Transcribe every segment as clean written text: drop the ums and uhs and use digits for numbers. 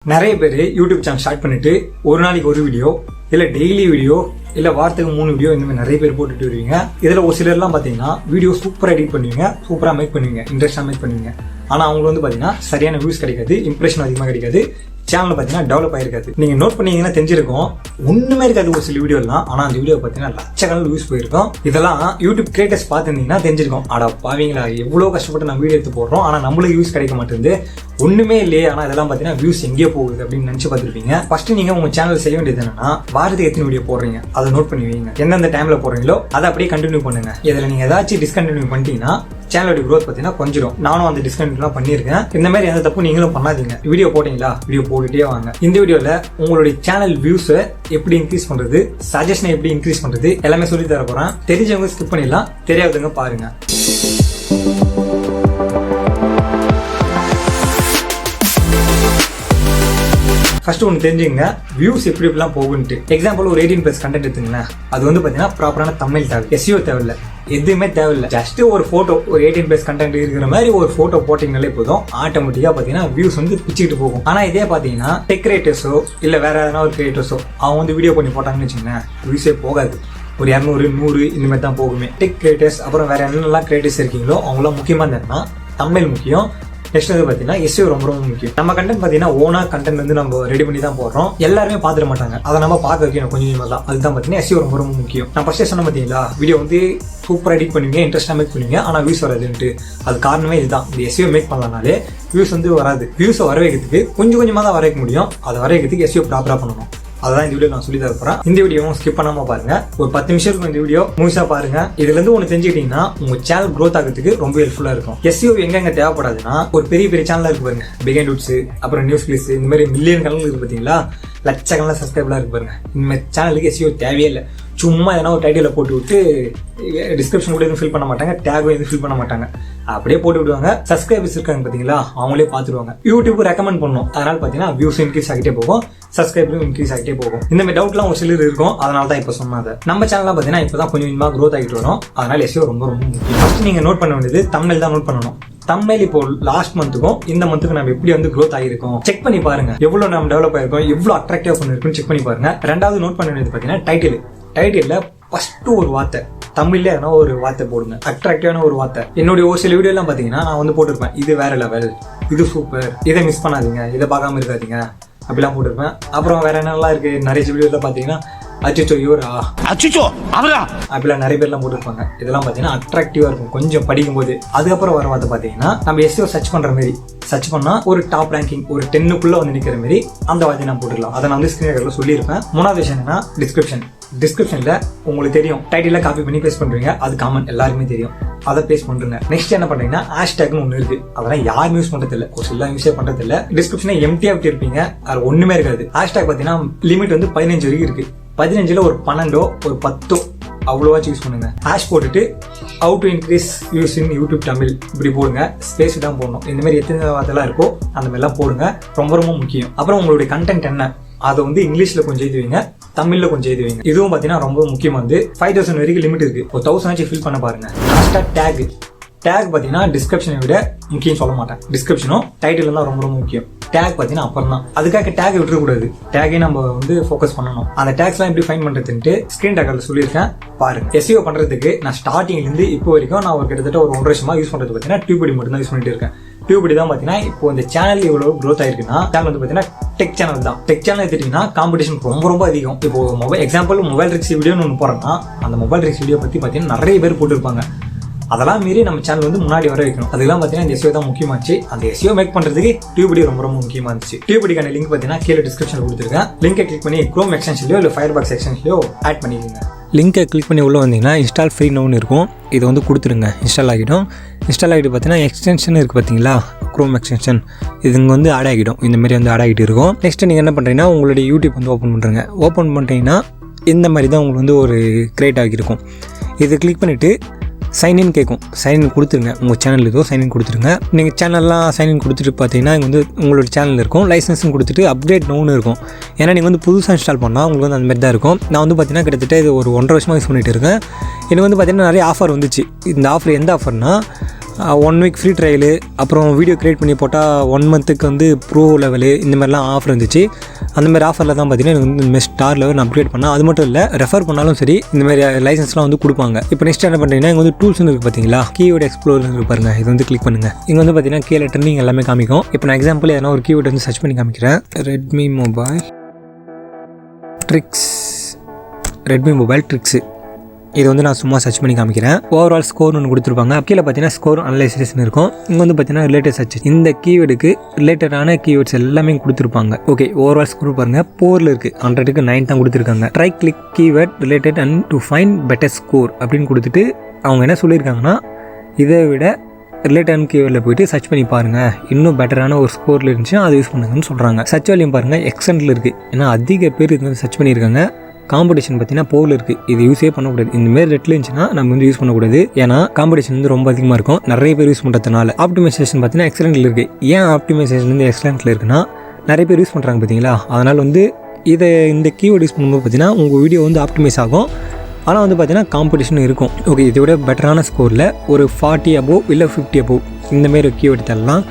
நிறைய பேர் YouTube channel start பண்ணிட்டு ஒரு நாளைக்கு ஒரு வீடியோ இல்லை டெய்லி வீடியோ இல்லை வாரத்துக்கு 3 வீடியோ இந்த மாதிரி நிறைய பேர் போட்டுட்டு வருவீங்க. இதில் ஒரு சிலர்லாம் பார்த்தீங்கன்னா வீடியோ சூப்பராக எடிட் பண்ணுவீங்க, சூப்பராக மேக் பண்ணுவீங்க, இன்ட்ரெஸ்டாக மேக் பண்ணுவீங்க. ஆனால் அவங்களுக்கு வந்து பார்த்தீங்கன்னா சரியான வியூஸ் கிடைக்காது, இம்ப்ரெஷன் அதிகமாக கிடைக்காது, சேனல் பார்த்தீங்கன்னா டெவலப் ஆயிருக்காது. நீங்கள் நோட் பண்ணீங்கன்னா தெரிஞ்சிருக்கும் ஒன்றுமே இருக்காது ஒரு சில வீடியோலாம். ஆனால் அந்த வீடியோ பார்த்தீங்கன்னா லட்சக்கணக்கில் வியூஸ் போயிருக்கும். இதெல்லாம் யூடியூப் கிரியேட்டர்ஸ் பார்த்துருந்தீங்கன்னா தெரிஞ்சிருக்கும், ஆடா பாவீங்களா எவ்வளோ கஷ்டப்பட்டு நான் வீடியோ எடுத்து போடுறோம் ஆனால் நம்மளுக்கு வியூஸ் கிடைக்க மாட்டேங்குது, ஒன்றுமே இல்லையே. ஆனால் இதெல்லாம் பார்த்தீங்கன்னா வியூஸ் எங்கேயோ போகுது அப்படின்னு நினச்சி பார்த்துருப்பீங்க. ஃபர்ஸ்ட் நீங்கள் உங்கள் சேனல் செய்ய வேண்டியது என்னன்னா, வாரத்துக்கு எத்தனை வீடியோ போடுறீங்க அதை நோட் பண்ணி வைங்க. எந்தெந்த டைமில் போடுறீங்களோ அதை அப்படியே கண்டினியூ பண்ணுங்க. இதில் நீங்கள் ஏதாச்சும் டிஸ்கண்டினியூ பண்ணிட்டீங்கன்னா சேனலோட growth பார்த்தீங்கன்னா கொஞ்சம். நானும் அந்த டிஸ்கண்டினியூலாம் பண்ணியிருக்கேன். இந்த மாதிரி எந்த தப்பு நீங்களும் பண்ணாதீங்க. வீடியோ போட்டீங்களா, வீடியோ போட்டுட்டே வாங்க. இந்த வீடியோவில் உங்களுடைய சேனல் வியூஸை எப்படி இன்க்ரீஸ் பண்ணுறது, சஜஷனை எப்படி இன்க்ரீஸ் பண்ணுறது எல்லாமே சொல்லி தர போகிறேன். தெரிஞ்சவங்க ஸ்கிப் பண்ணிடலாம், தெரியாதவங்க பாருங்க. ஃபர்ஸ்ட் ஒன்று தெரிஞ்சுங்க, வியூஸ் எப்படி எப்படிலாம் போகுன்ட்டு. எக்ஸாம்பிள் ஒரு 18+ கண்டென்ட் எடுத்துங்களேன். அது வந்து பார்த்தீங்கன்னா ப்ராப்பரான தமிழ் தேவை, SEO தேவையில்லை, எதுவுமே தேவையில்லை. ஜஸ்ட் ஒரு ஃபோட்டோ, ஒரு 18+ கண்டென்ட் இருக்கிற மாதிரி ஒரு ஃபோட்டோ போட்டிங்கனாலே போதும், ஆட்டோமேட்டிக்காக பார்த்தீங்கன்னா வியூஸ் வந்து பிச்சுக்கிட்டு போகும். ஆனால் இதே பார்த்தீங்கன்னா டெக் கிரியேட்டர்ஸோ இல்லை வேற எதனா ஒரு கிரியேட்டர்ஸோ அவங்க வந்து வீடியோ பண்ணி போட்டாங்கன்னு வச்சுக்கோங்களேன், வியூஸே போகாது. ஒரு 200, 100 இந்த மாதிரி தான் போகுமே. டெக் கிரியேட்டர்ஸ் அப்புறம் வேற என்னெல்லாம் கிரியேட்டர்ஸ் இருக்கீங்களோ அவங்களாம் முக்கியமாக என்னன்னா தமிழ் முக்கியம். நெக்ஸ்ட் வந்து பார்த்தீங்கன்னா SEO ரொம்ப ரொம்ப முக்கியம். நம்ம கண்டென்ட் பார்த்தீங்கன்னா ஓனா கண்டென்ட் வந்து நம்ம ரெடி பண்ணி தான் போடுறோம். எல்லாருமே பார்த்துட மாட்டாங்க, அதை நம்ம பார்க்க வைக்கணும் கொஞ்சம் கொஞ்சமாக தான். அதுதான் பார்த்தீங்கன்னா SEO ரொம்ப ரொம்ப முக்கியம். நான் ஃபர்ஸ்ட் சொன்ன பார்த்தீங்களா, வீடியோ வந்து சூப்பராக எடிட் பண்ணுவீங்க, இன்ட்ரெஸ்ட்டாக மேக் பண்ணுவீங்க, ஆனால் வியூஸ் வராதுன்ட்டு. அது காரணமே இதுதான். இந்த SEO மேக் பண்ணலனாலே வியூஸ் வந்து வராது. வியூஸை வர வைக்கிறதுக்கு கொஞ்சம் கொஞ்சமாக தான் வர வைக்க முடியும். அதை வர வைக்கிறதுக்கு SEO ப்ராப்பராக பண்ணணும். அதான் இந்த வீடியோ நான் சொல்லி தர போறேன். இந்த வீடியோவும் ஸ்கிப் பண்ணாம பாருங்க. ஒரு 10 நிமிஷம் இருக்கும் இந்த வீடியோ, முழுசா பாருங்க. இதுல இருந்து ஒன்று தெரிஞ்சுக்கிட்டீங்கன்னா உங்க சேனல் growth ஆகிறதுக்கு ரொம்ப ஹெல்ப்ஃபுல்லா இருக்கும். SEO எங்க தேவைப்படாதுன்னா, ஒரு பெரிய பெரிய சேனலா இருக்கு பாருங்க, பிகைண்ட் ரூட்ஸ் அப்புறம் நியூஸ் கிளிப்ஸ் இந்த மாதிரி மில்லியன் கணக்கு இருக்கு பார்த்தீங்களா, லட்சக்கணக்கில் சப்ஸ்கிரைபர்லாம் இருக்கு பாருங்க. இந்த சேனலுக்கு SEO தேவையே இல்லை. சும்மா எதனா ஒரு டைட்டில் போட்டு விட்டு டிஸ்கிரிப்ஷன் கூட எதுவும் ஃபில் பண்ண மாட்டாங்க, டேகும் எதுவும் ஃபில் பண்ண மாட்டாங்க, அப்படியே போட்டு விடுவாங்க. சப்ஸ்கிரைபர்ஸ் இருக்காங்க பார்த்தீங்களா, அவங்களே பார்த்துருவாங்க. யூடியூப் ரெக்கமெண்ட் பண்ணும், அதனால பார்த்தீங்கன்னா வியூஸ் இன்க்ரீஸ் ஆகிட்டே போகும், சப்ஸ்கிரைபரும் இன்க்ரீஸ் ஆகிட்டே போகும். இந்த மாதிரி டவுட்லாம் ஒரு சிலர் இருக்கும், அதனால தான் இப்போ சொன்னாங்க. நம்ம சேனல்லாம் பார்த்தீங்கன்னா இப்போ தான் கொஞ்சம் கொஞ்சமாக growth ஆகிட்டு வரும். அதனால SEO ரொம்ப ரொம்ப முக்கியம். ஃபர்ஸ்ட் நீங்கள் நோட் பண்ண வேண்டியது தமிழ் தான் நோட் பண்ணணும். தமிழ் இப்போ லாஸ்ட் மந்த்துக்கும் இந்த மந்த்துக்கும் நம்ம எப்படி வந்து growth ஆகிருக்கோம் செக் பண்ணி பாருங்க. எவ்வளவு நம்ம டெவலப் ஆயிருக்கோம், எவ்வளவு அட்ராக்டிவா பண்ணிருக்கோம் செக் பண்ணி பாருங்க. ரெண்டாவது நோட் பண்ண வேண்டியது பார்த்தீங்கன்னா டைட்டில் ஃபர்ஸ்ட் ஒரு வார்த்தை தமிழ்ல எதனா ஒரு வார்த்தை போடுங்க, அட்ராக்டிவான ஒரு வார்த்தை. என்னுடைய ஒரு சில வீடியோ எல்லாம் பாத்தீங்கன்னா நான் வந்து போட்டிருப்பேன், இது வேற லெவல், இது சூப்பர், இதை மிஸ் பண்ணாதீங்க, இதை பார்க்காம இருக்காதீங்க அப்படிலாம் போட்டிருப்பேன். அப்புறம் வேற என்னெல்லாம் இருக்கு, நிறைய வீடியோல பாத்தீங்கன்னா அச்சோ இவரா, அச்சோ அவரா அப்படிலாம் நிறைய பேர்லாம் போட்டிருப்பாங்க. இதெல்லாம் பாத்தீங்கன்னா அட்ராக்டிவா இருக்கும் கொஞ்சம் படிக்கும்போது. அதுக்கப்புறம் வர வார்த்தை பாத்தீங்கன்னா நம்ம SEO சர்ச் பண்ற மாதிரி, சர்ச் பண்ணா ஒரு டாப் ரேங்கிங் ஒரு 10க்குள்ள வந்து நிக்கிற மாதிரி அந்த வார்த்தை நான் போட்டுக்கலாம். அதை நான் வந்து ஸ்கிரீன் ரெக்கார்ட்ல சொல்லியிருப்பேன். மூணாவது விஷயம் என்னன்னா டிஸ்கிரிப்ஷன்ல உங்களுக்கு தெரியும், டைட்டில காப்பி பண்ணி பேஸ்ட் பண்றீங்க, அது காமன் எல்லாருக்குமே தெரியும், அதை பேஸ்ட் பண்றீங்க. நெக்ஸ்ட் என்ன பண்றீங்கன்னா ஹேஷ்டேக்னு ஒன்று இருக்கு, அதெல்லாம் யாரும் யூஸ் பண்றது இல்லை, ஒரு சில யூஸே பண்றது இல்லை. டிஸ்கிரிப்ஷனை எம்டியா விட்டு இருப்பீங்க, அது ஒண்ணுமே இருக்காது. ஹேஷ்டேக் பாத்தீங்கன்னா லிமிட் வந்து 15 வரைக்கும் இருக்கு. 15ல ஒரு 12 ஒரு 10 அவ்வளோவாச்சும் யூஸ் பண்ணுங்க. ஹேஷ் போட்டுட்டு how to increase views in YouTube Tamil இப்படி போடுங்க, ஸ்பேஸ் தான் போடணும். இந்த மாதிரி எத்தனை வார்த்தைலாம் இருக்கோ அந்த மாதிரிலாம் போடுங்க, ரொம்ப ரொம்ப முக்கியம். அப்புறம் உங்களுடைய கண்டென்ட் என்ன அதை வந்து இங்கிலீஷ்ல கொஞ்சம் எழுதுவீங்க, தமிழ்ல கொஞ்சம் எழுதுவீங்க. இதுவும் பாத்தீங்கன்னா ரொம்ப முக்கியம். வந்து 5000 வரைக்கும் லிமிட் இருக்கு, ஒரு 1000 ஃபில் பண்ண பாருங்க. லாஸ்டா டேக் பாத்தீங்கன்னா டிஸ்கிரிப்ஷனை விட முக்கியம் சொல்ல மாட்டேன், டிஸ்கிரிப்ஷனும் டைட்டில் தான் ரொம்ப ரொம்ப முக்கியம். டேக் பாத்தீங்கன்னா அப்புறம் தான், அதுக்காக டேக் விட்டுறக்கூடாது, டேகே நம்ம வந்து ஃபோக்கஸ் பண்ணணும். அந்த டேக்ஸ்லாம் எப்படி ஃபைன் பண்றதுன்ட்டு ஸ்கிரீன் ரெக்கார்ட்ல சொல்லியிருக்கேன் பாருங்க. SEO பண்றதுக்கு நான் ஸ்டார்டிங்ல இருந்து இப்போ வரைக்கும் நான் ஒரு கிட்டத்தட்ட ஒரு 1.5 வருஷமா யூஸ் பண்றது பாத்தீங்கன்னா டியூபடி மட்டும் தான் யூஸ் பண்ணிட்டு இருக்கேன். டியூபடி தான் பாத்தீங்கன்னா இப்போ இந்த சேனல் இவ்வளவு growth ஆயிருக்குன்னா, சேனல் வந்து பாத்தீங்கன்னா டெக் சேனல் தான். டெக் சேனல் எடுத்துட்டீங்கன்னா காம்படிஷன் ரொம்ப ரொம்ப அதிகம். இப்போ மொபைல் ரிக்ஸ் வீடியோன்னு ஒன்று போறேன்னா, அந்த மொபைல் ரிக்ஸ் வீடியோ பத்தி பாத்தீங்கன்னா நிறைய பேர் போட்டுருப்பாங்க. அதெல்லாம் மீறி நம்ம சேனல் வந்து முன்னாடி வர வைக்கணும். அதெல்லாம் பார்த்தீங்கன்னா இந்த SEO தான் முக்கியமாச்சு. அந்த SEO மேக் பண்றதுக்கு டியூபடி ரொம்ப ரொம்ப முக்கியமா இருந்துச்சு. டியூபடிக்கான லிங்க் பார்த்தீங்கன்னா கீழே டிஸ்கிரிப்ஷன்ல கொடுத்துருக்கேன். லிங்கை கிளிக் பண்ணி குரோம் எக்ஸ்டென்ஷன்லயோ இல்லை ஃபயர்பாக்ஸ் எக்ஸ்டென்ஷன்லயோ ஆட் பண்ணிக்கோங்க. லிங்கை கிளிக் பண்ணி உள்ளே வந்தீங்கன்னா இன்ஸ்டால் ஃப்ரீ நோன்னு இருக்கும், இதை வந்து கொடுத்துருங்க. இன்ஸ்டால் ஆகிடும். இன்ஸ்டால் ஆகிட்டு பார்த்தீங்கன்னா எக்ஸ்டென்ஷன் இருக்குது பார்த்தீங்களா, குரோம் எக்ஸ்டென்ஷன், இதுங்க வந்து ஆட் ஆகிடும். இந்த மாதிரி வந்து ஆட் ஆகிட்டு இருக்கும். நெக்ஸ்ட் நீங்கள் என்ன பண்ணுறீங்கன்னா உங்களுடைய யூடியூப் வந்து ஓப்பன் பண்ணுறீங்க. ஓப்பன் பண்ணிட்டீங்கன்னா இந்த மாதிரி தான் உங்களுக்கு வந்து ஒரு கிரியேட் ஆகியிருக்கும். இது கிளிக் பண்ணிவிட்டு சைன்இன் கேட்கும், சைன்இன் கொடுத்துருங்க. உங்கள் சேனல் ஏதோ சைன்இன் கொடுத்துருங்க. நீங்கள் சேனல்லாம் சைன்இன் கொடுத்துட்டு பார்த்தீங்கன்னா இங்கே வந்து உங்களோட சேனல் இருக்கும், லைசன்ஸும் கொடுத்துட்டு அப்டேட் நோன்னு இருக்கும். ஏன்னா நீங்கள் வந்து புதுசாக இன்ஸ்டால் பண்ணால் உங்களுக்கு வந்து அந்த மாதிரி தான் இருக்கும். நான் வந்து பார்த்தீங்கன்னா கிட்டத்தட்ட இது ஒரு 1.5 வருஷமாக யூஸ் பண்ணிகிட்டு இருக்கேன். எனக்கு வந்து பார்த்தீங்கன்னா நிறைய ஆஃபர் வந்துச்சு. இந்த ஆஃபர் எந்த ஆஃபர்னா, 1 வீக் ஃப்ரீ ட்ரையலு, அப்புறம் வீடியோ க்ரியேட் பண்ணி போட்டால் 1 மந்த்துக்கு வந்து ப்ரோ லெவலு இந்த மாதிரிலாம் ஆஃபர் இருந்துச்சு. அந்தமாதிரி ஆஃபரில் தான் பார்த்தீங்கன்னா எனக்கு வந்து இந்தமாதிரி ஸ்டார் லெவல் அப்கிரேட் பண்ணால். அது மட்டும் இல்லை, ரெஃபர் பண்ணாலும் சரி இந்தமாதிரி லைசன்ஸ்லாம் வந்து கொடுப்பாங்க. இப்போ நெக்ஸ்ட் என்ன பண்ணுறீங்கன்னா, இங்கே வந்து டூல்ஸ்னு இருக்குது பார்த்தீங்களா, கீவேர்டு எக்ஸ்ப்ளோர் இருக்குது பாருங்கள். இது வந்து கிளிக் பண்ணுங்கள். இங்கே வந்து பார்த்தீங்கன்னா கீழே ட்ரெண்டிங் எல்லாமே காமிக்கும். இப்போ நான் எக்ஸாம்பிள் எதனா ஒரு கீவேர்டு வந்து சர்ச் பண்ணி காமிக்கிறேன். ரெட்மி மொபைல் ட்ரிக்ஸு இது வந்து நான் சும்மா சர்ச் பண்ணி காமிக்கிறேன். ஓவரால் ஸ்கோர் ஒன்று கொடுத்துருப்பாங்க. கீழே பார்த்தீங்கன்னா ஸ்கோர் அனலைசேஷன் இருக்கும். இங்கே வந்து பார்த்தீங்கன்னா ரிலேட்டட் சர்ச், இந்த கீவேர்டுக்கு ரிலேட்டடான கீவேர்ட்ஸ் எல்லாமே கொடுத்துருப்பாங்க. ஓகே, ஓவரால் ஸ்கோர் பாருங்கள், 4ல் இருக்குது, 100க்கு 9 தான் கொடுத்துருக்காங்க. Try click keyword related and to find better score அப்படின்னு கொடுத்துட்டு அவங்க என்ன சொல்லியிருக்காங்கன்னா, இதை விட ரிலேட்டட் கீவேர்டில் போய்ட்டு சர்ச் பண்ணி பாருங்கள், இன்னும் பெட்டரான ஒரு ஸ்கோரில் இருந்துச்சுன்னா அதை யூஸ் பண்ணுங்கன்னு சொல்கிறாங்க. சர்ச் வேல்யூம் பாருங்கள் எக்ஸலண்ட்டில் இருக்குது. ஏன்னா அதிக பேர் இது வந்து சர்ச் பண்ணியிருக்காங்க. காம்படிஷன் பார்த்தீங்கன்னா போல் இருக்குது, இது யூஸே பண்ணக்கூடாது. இந்தமாரி ரெட்டில் இருந்துச்சுன்னா நம்ம வந்து யூஸ் பண்ணக்கூடாது. ஏன்னா காம்படிஷன் வந்து ரொம்ப அதிகமாக இருக்கும், நிறைய பேர் யூஸ் பண்ணுறதுனால. ஆப்டிமைசேஷன் பார்த்தீங்கன்னா எக்ஸலண்ட்டில் இருக்குது. ஏன் ஆப்டிமைசேஷன் வந்து எக்ஸலண்ட்டில் இருக்குன்னா, நிறைய பேர் யூஸ் பண்ணுறாங்க பார்த்தீங்களா, அதனால் வந்து இந்த கீவேர்டு யூஸ் பண்ணும்போது பார்த்தீங்கன்னா உங்கள் வீடியோ வந்து ஆப்டிமைஸ் ஆகும். ஆனால் வந்து பார்த்தீங்கன்னா காம்படிஷன் இருக்கும். ஓகே, இதை விட பெட்டரான ஸ்கோரில் ஒரு 40 above இல்லை 50 above இந்தமாரி கீவேர்டு தரலாம்.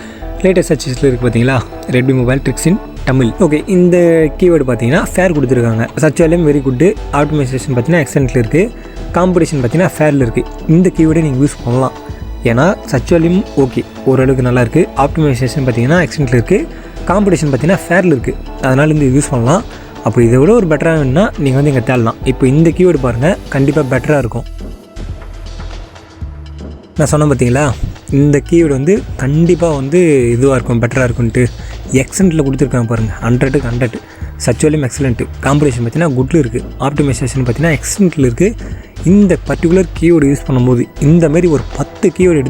லேட்டஸ்ட் சர்ச்சஸில் இருக்குது பார்த்தீங்களா, Redmi mobile tricks in Tamil. Okay, இந்த கீவேர்டு பார்த்தீங்கன்னா ஃபேர் கொடுத்துருக்காங்க. Search volume very good. Optimisation பார்த்தீங்கன்னா எக்ஸலண்ட்டில் இருக்குது. காம்படிஷன் பார்த்தீங்கன்னா ஃபேரில் இருக்குது. இந்த கீவேர்டை நீங்கள் யூஸ் பண்ணலாம். ஏன்னா சர்ச் வேல்யூம் ஓகே, ஓரளவுக்கு நல்லா இருக்குது. ஆப்டிமைசேஷன் பார்த்தீங்கன்னா எக்ஸலண்ட்டில் இருக்குது. காம்படிஷன் பார்த்தீங்கன்னா ஃபேரில் இருக்குது. அதனால் இந்த யூஸ் பண்ணலாம். அப்போ இதை விட ஒரு பெட்டராக வேணுன்னா நீங்கள் வந்து இங்கே தேடலாம். இப்போ இந்த கீவேர்டு பாருங்கள், கண்டிப்பாக பெட்டராக இருக்கும். நான் சொன்னேன் பார்த்தீங்களா, இந்த கீவேர்டு வந்து கண்டிப்பாக வந்து இதுவாக இருக்கும், பெட்டராக இருக்கும்ன்ட்டு. எக்ஸலண்ட்டில் கொடுத்துருக்காங்க பாருங்கள், 100க்கு 100. சர்ச் வேல்யூம் எக்ஸலண்ட்டு. காம்படிஷன் பார்த்தீங்கன்னா குட்டில் இருக்குது. ஆப்டிமைசேஷன் பார்த்தீங்கன்னா எக்ஸலண்ட்டில் இருக்குது. இந்த பர்டிகுலர் கீவேர்டு யூஸ் பண்ணும்போது இந்தமாரி ஒரு 10 கீவேர்டு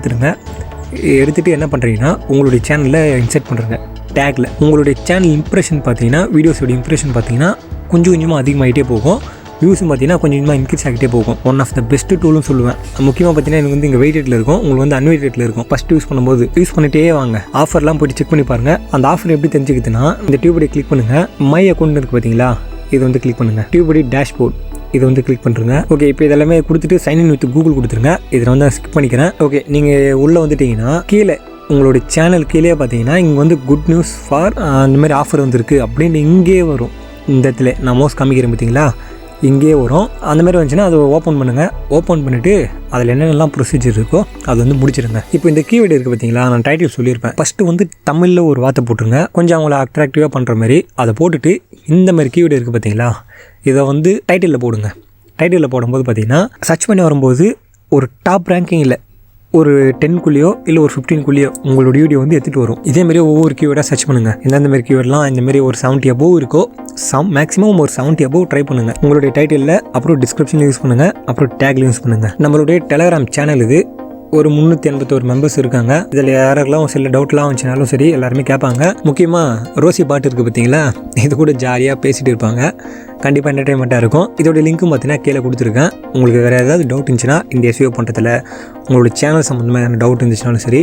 எடுத்துகிட்டு என்ன பண்ணுறீங்கன்னா, உங்களுடைய சேனலில் இன்சர்ட் பண்ணுறங்க. டேக்கில் உங்களுடைய சேனல் இம்ப்ரெஷன் பார்த்தீங்கன்னா, வீடியோஸோட இம்ப்ரெஷன் பார்த்தீங்கன்னா கொஞ்சம் கொஞ்சமாக அதிகமாகிட்டே போகும். வியூஸும் பார்த்தீங்கன்னா கொஞ்சம் கொஞ்சமாக இன்க்ரீஸ் ஆகிட்டே போகும். ஒன் ஆஃப் த பெஸ்ட் டூலும் சொல்லுவேன். முக்கியமாக பார்த்தீங்கன்னா எனக்கு வந்து இங்கே வெயிட்டடில் இருக்கும், உங்களுக்கு வந்து அன்வெயிட்டடில் இருக்கும். ஃபஸ்ட்டு யூஸ் பண்ணும்போது யூஸ் பண்ணிட்டே வாங்க. ஆஃபர்லாம் போய்ட்டு செக் பண்ணி பாருங்கள். அந்த ஆஃபர் எப்படி தெரிஞ்சுக்கிதுன்னா, இந்த டியூபடி கிளிக் பண்ணுங்கள். மை அக்கௌண்ட் இருக்குது பார்த்தீங்களா, இது வந்து கிளிக் பண்ணுங்கள். டியூபடி டேஷ்போர்ட் இது வந்து கிளிக் பண்ணுறங்க. ஓகே, இப்போ இதெல்லாமே கொடுத்துட்டு சைன்இன் வித் கூகுள் கொடுத்துருங்க. இதில் வந்து ஸ்கிப் பண்ணிக்கிறேன். ஓகே, நீங்கள் உள்ளே வந்துட்டிங்கன்னா கீழே உங்களுடைய சேனல் கீழே பார்த்தீங்கன்னா இங்கே வந்து குட் நியூஸ் ஃபார் அந்தமாதிரி ஆஃபர் வந்துருக்கு அப்படின்னு இங்கே வரும். இந்த இடத்துல நான் மோஸ்ட் காமிக்கிறேன் பார்த்தீங்களா, இங்கே வரும். அந்தமாதிரி வந்துச்சுன்னா அதை ஓப்பன் பண்ணுங்கள். ஓப்பன் பண்ணிவிட்டு அதில் என்னென்னலாம் ப்ரொசீஜர் இருக்கோ அது வந்து முடிச்சிடுங்க. இப்போ இந்த கீவேர்டு இருக்குது பார்த்தீங்களா, நான் டைட்டில் சொல்லியிருப்பேன். ஃபஸ்ட்டு வந்து தமிழில் ஒரு வார்த்தை போட்டுருங்க, கொஞ்சம் அவங்கள அட்ராக்டிவாக பண்ணுற மாதிரி. அதை போட்டுட்டு இந்த மாதிரி கீவேர்டு இருக்குது பார்த்தீங்களா, இதை வந்து டைட்டிலில் போடுங்க. டைட்டிலில் போடும்போது பார்த்தீங்கன்னா சர்ச் பண்ணி வரும்போது ஒரு டாப் ரேங்கிங் இல்லை, ஒரு 10குள்ளேயோ இல்லை ஒரு 15குள்ளேயோ உங்களோட வீடியோ வந்து எடுத்துகிட்டு வரும். இதேமாரி ஒவ்வொரு கீவேர்டாக சர்ச் பண்ணுங்கள். எந்தெந்த மாதிரி கீவேர்டெலாம் இந்தமாரி ஒரு 70 above இருக்கோ, மேக்ஸிமம் ஒரு 70 above ட்ரை பண்ணுங்கள். உங்களுடைய டைட்டிலில், அப்புறம் டிஸ்கிரிப்ஷனில் யூஸ் பண்ணுங்கள், அப்புறம் டேக்ல யூஸ் பண்ணுங்கள். நம்மளுடைய டெலகிராம் சேனல் இது ஒரு 381 மெம்பர்ஸ் இருக்காங்க. இதில் யாரெல்லாம் சில டவுட்லாம் வந்துச்சுனாலும் சரி எல்லாருமே கேட்பாங்க. முக்கியமாக ரோசி பாட்டு இருக்குது பார்த்தீங்களா, இது கூட ஜாலியாக பேசிகிட்டு இருப்பாங்க. கண்டிப்பாக என்டர்டைன்மெண்ட்டாக இருக்கும். இதோட லிங்க்கும் பார்த்தீங்கன்னா கீழே கொடுத்துருக்கேன். உங்களுக்கு வேறு ஏதாவது டவுட் இருந்துச்சுன்னா இந்த எஸ்இஓ பண்ணுறதுல உங்களோட சேனல் சம்மந்தமாக டவுட் இருந்துச்சுனாலும் சரி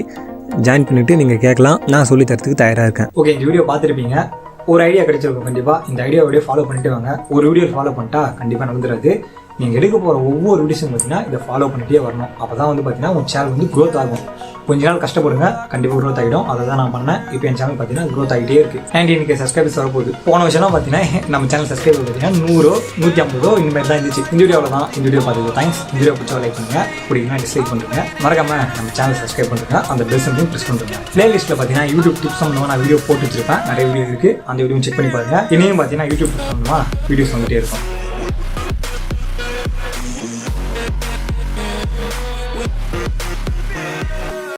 ஜாயின் பண்ணிவிட்டு நீங்கள் கேட்கலாம். நான் சொல்லி தரத்துக்கு தயாராக இருக்கேன். ஓகே, இந்த வீடியோ பார்த்துருப்பீங்க, ஒரு ஐடியா கிடைச்சிருக்கும். கண்டிப்பாக இந்த ஐடியாவோடய ஃபாலோ பண்ணிட்டு வாங்க. ஒரு வீடியோ ஃபாலோ பண்ணிட்டா கண்டிப்பாக நடந்துடாது. நீங்கள் எடுக்க போகிற ஒவ்வொரு வீடியோஸும் பார்த்தீங்கன்னா இதை ஃபாலோ பண்ணிட்டே வரணும். அப்போ தான் வந்து பார்த்தீங்கன்னா உங்கள் சேனல் வந்து க்ரோத் ஆகும். கொஞ்ச நாள் கஷ்டப்படுங்க, கண்டிப்பாக க்ரோத் ஆகிடும். அதை தான் நான் பண்ணேன். இப்போ என் சேனல் பார்த்தீங்கன்னா க்ரோத் ஆகிட்டே இருக்குது. 90K சப்ஸ்கிரைபர்ஸ் வரப்போகுது. போன வருஷம்லாம் பார்த்தீங்கன்னா நம்ம சேனல் சப்ஸ்கிரைபர் பார்த்தீங்கன்னா 100, 150 இந்த மாதிரி தான் இருந்துச்சு. இந்த வீடியோவில் தான். இந்த வீடியோ பார்த்துக்கு தேங்க்ஸ். இந்த வீடியோ பிடிச்சா லைக் பண்ணுங்கள், பிடிக்குன்னா டிஸ்லைக் பண்ணுங்க. மறக்காம நம்ம சேனல் சப்ஸ்கிரைப் பண்ணுங்க, அந்த பெல் சிம்பலையும் ப்ரெஸ் பண்ணுங்க. பிளேலிஸ்ட்டில் பார்த்தீங்கன்னா யூடியூப் டிப்ஸ் சம்மந்தமாக நான் வீடியோ போட்டு வச்சிருப்பேன். நிறைய வீடியோ இருக்குது, அந்த வீடியோ செக் பண்ணி பாருங்கள். இனியும் பார்த்தீங்கன்னா யூடியூப் டிப்ஸ் சம்மந்தமாக வீடியோஸ் வந்துட்டே இருக்கும்.